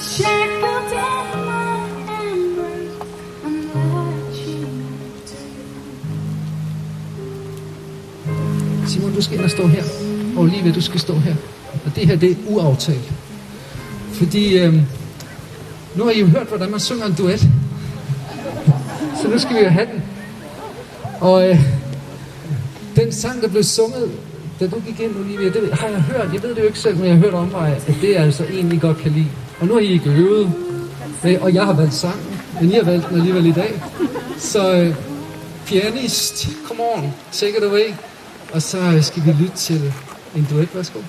shackled in my embrace, and let you take. Simon, du skal ind og stå her. Og Olivia, du skal stå her. Og det her, det er uaftalt. Fordi nu har I jo hørt, hvordan man synger en duet. Så nu skal vi jo have den. Og den sang, der blev sunget, da du gik ind, Olivia, det har jeg hørt. Jeg ved det jo ikke selv, men jeg har hørt om mig, at det er altså en, I godt kan lide. Og nu har I ikke øvet. Og jeg har valgt sangen, men I har valgt den alligevel i dag. Så pianist, come on, take it away. Og så skal vi lytte til en duet. Værsgo.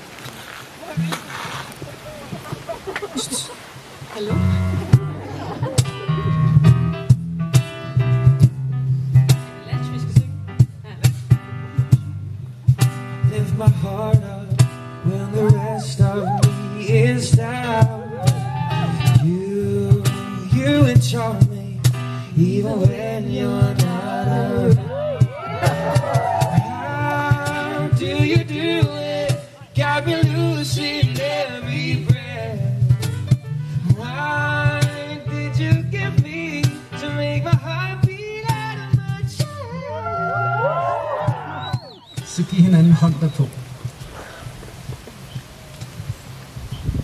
Hallo? Lift my heart up when the rest of me is down. You enjoy me even when you're not around. How do you do it? Got me losing every breath. Why did you give me to make my heart beat out of my chest? Så giv hinanden hånd derpå.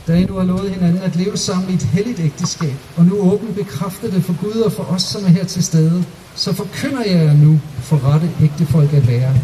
Da I nu har lovet hinanden at leve sammen i et helligt ægteskab, og nu åbent bekræfter det for Gud og for os, som er her til stede, så forkynder jeg jer nu for rette ægtefolk at være.